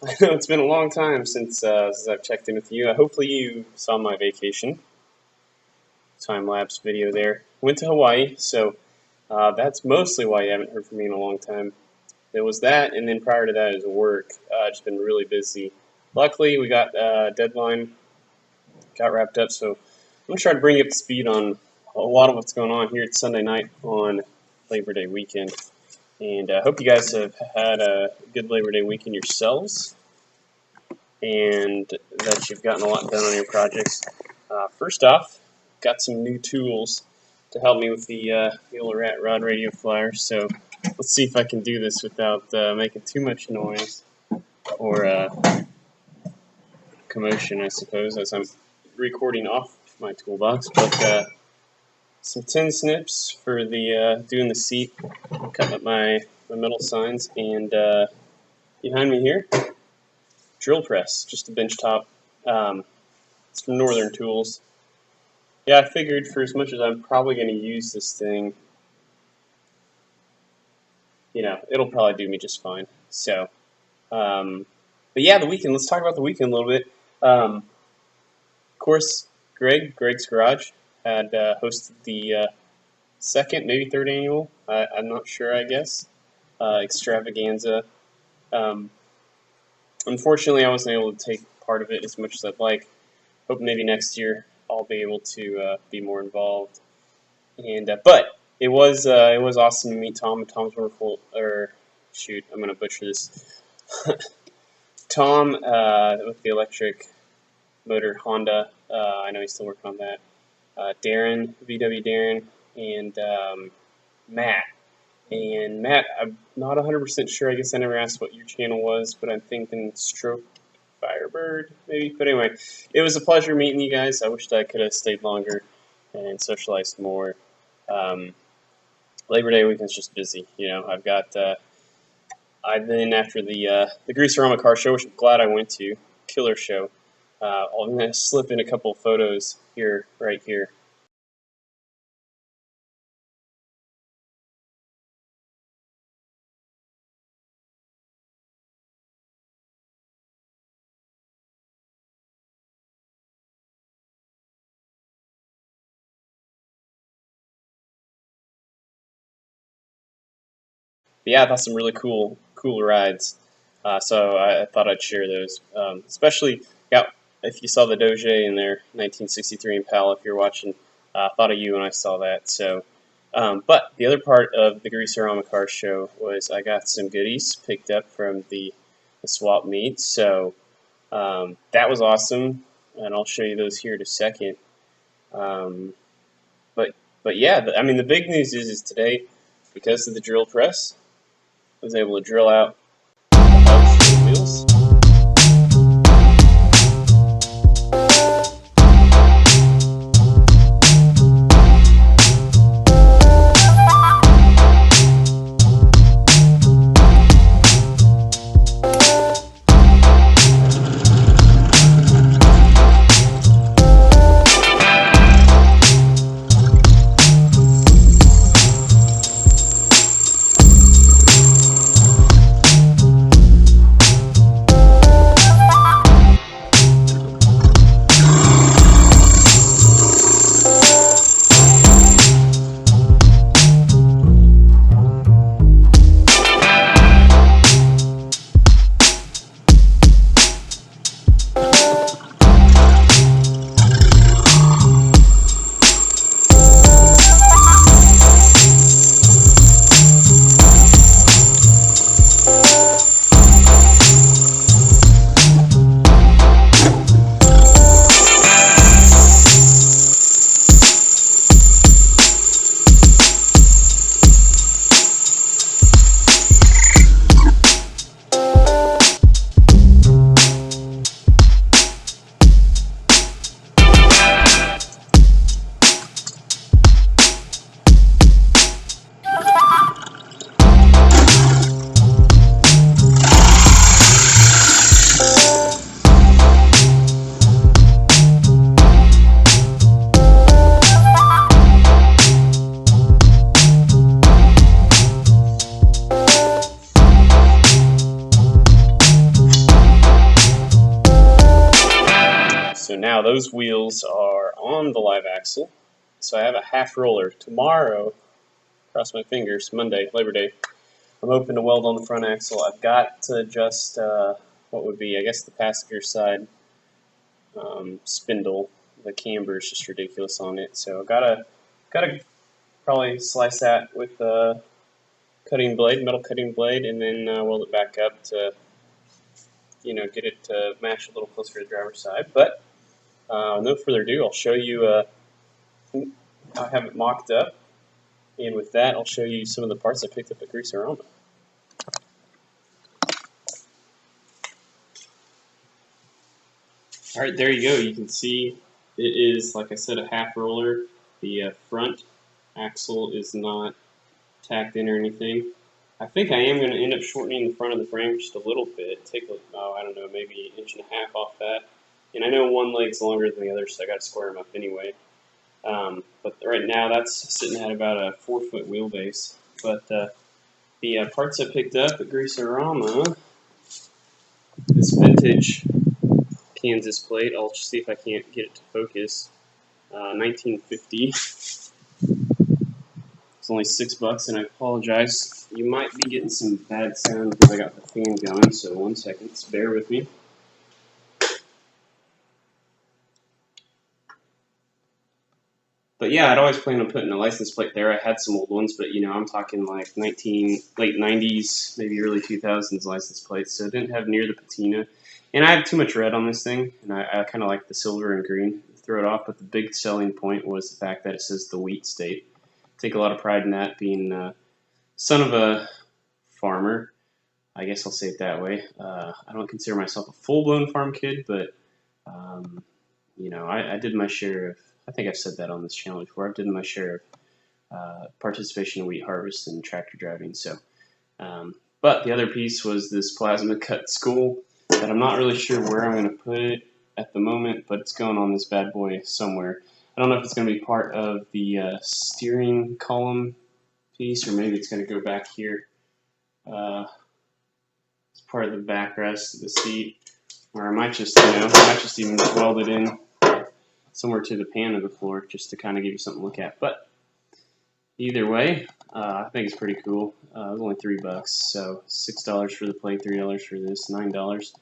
I know it's been a long time since I've checked in with you. Hopefully you saw my vacation time-lapse video there. Went to Hawaii, so that's mostly why you haven't heard from me in a long time. There was that, and then prior to that is work. Just been really busy. Luckily, we got deadline, got wrapped up, so I'm going to try to bring you up to speed on a lot of what's going on here. It's Sunday night on Labor Day weekend. And I hope you guys have had a good Labor Day weekend yourselves, and that you've gotten a lot done on your projects. First off, got some new tools to help me with the old rat rod radio flyer. So let's see if I can do this without making too much noise or commotion, I suppose, as I'm recording off my toolbox. But some tin snips for the doing the seat, cutting up my metal signs, and behind me here, drill press, just a bench top. It's from Northern Tools. Yeah, I figured for as much as I'm probably going to use this thing, it'll probably do me just fine. So, but yeah, the weekend. Let's talk about the weekend a little bit. Of course, Greg's Garage had hosted the second, maybe third annual, I'm not sure, I guess, extravaganza. Unfortunately, I wasn't able to take part of it as much as I'd like. Hope maybe next year I'll be able to be more involved. And but it was awesome to meet Tom. Tom's wonderful. Or shoot, I'm gonna butcher this. Tom with the electric motor Honda. I know he's still working on that. Darren, VW Darren, and Matt. And Matt, I'm not 100% sure. I guess I never asked what your channel was, but I'm thinking Stroke Firebird, maybe. But anyway, it was a pleasure meeting you guys. I wished I could have stayed longer and socialized more. Labor Day weekend's just busy. I've got. I've been after the Greaserama car show, which I'm glad I went to. Killer show. I'm gonna slip in a couple photos here, right here. But yeah, I thought some really cool rides. So I thought I'd share those. Especially, yeah, if you saw the Doge in their 1963 Impala, if you're watching, thought of you when I saw that. So, but the other part of the Greaserama car show was I got some goodies picked up from the swap meet. So that was awesome, and I'll show you those here in a second. But yeah, I mean the big news is today, because of the drill press, I was able to drill out the hubs for the wheels. So now those wheels are on the live axle. So I have a half roller. Tomorrow, cross my fingers, Monday, Labor Day, I'm hoping to weld on the front axle. I've got to adjust what would be, I guess, the passenger side spindle. The camber is just ridiculous on it. So gotta probably slice that with a cutting blade, metal cutting blade, and then weld it back up to, get it to match a little closer to the driver's side. But no further ado, I'll show you. I have it mocked up, and with that, I'll show you some of the parts I picked up at Greaserama. All right, there you go. You can see it is, like I said, a half roller. The front axle is not tacked in or anything. I think I am going to end up shortening the front of the frame just a little bit. Take, I don't know, maybe an inch and a half off that. And I know one leg's longer than the other, so I got to square them up anyway. But right now, that's sitting at about a 4-foot wheelbase. But the parts I picked up at Greaserama, this vintage Kansas plate. I'll just see if I can't get it to focus. 1950. It's only $6, and I apologize. You might be getting some bad sound because I got the fan going. So 1 second, just bear with me. But yeah, I'd always planned on putting a license plate there. I had some old ones, but I'm talking like late 90s, maybe early 2000s license plates. So it didn't have near the patina. And I have too much red on this thing, and I kind of like the silver and green. Throw it off, but the big selling point was the fact that it says the wheat state. Take a lot of pride in that, being son of a farmer. I guess I'll say it that way. I don't consider myself a full-blown farm kid, but I did my share of. I think I've said that on this channel before. I've did my share of participation in wheat harvest and tractor driving. So, but the other piece was this plasma cut school that I'm not really sure where I'm going to put it at the moment, but it's going on this bad boy somewhere. I don't know if it's going to be part of the steering column piece, or maybe it's going to go back here. It's part of the backrest of the seat, or I might just, even weld it in somewhere to the pan of the floor, just to kind of give you something to look at. But either way, I think it's pretty cool. It was only $3, so $6 for the plate, $3 for this, $9.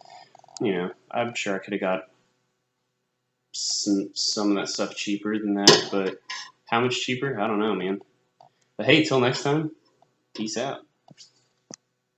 I'm sure I could have got some of that stuff cheaper than that, but how much cheaper? I don't know, man. But hey, till next time, peace out.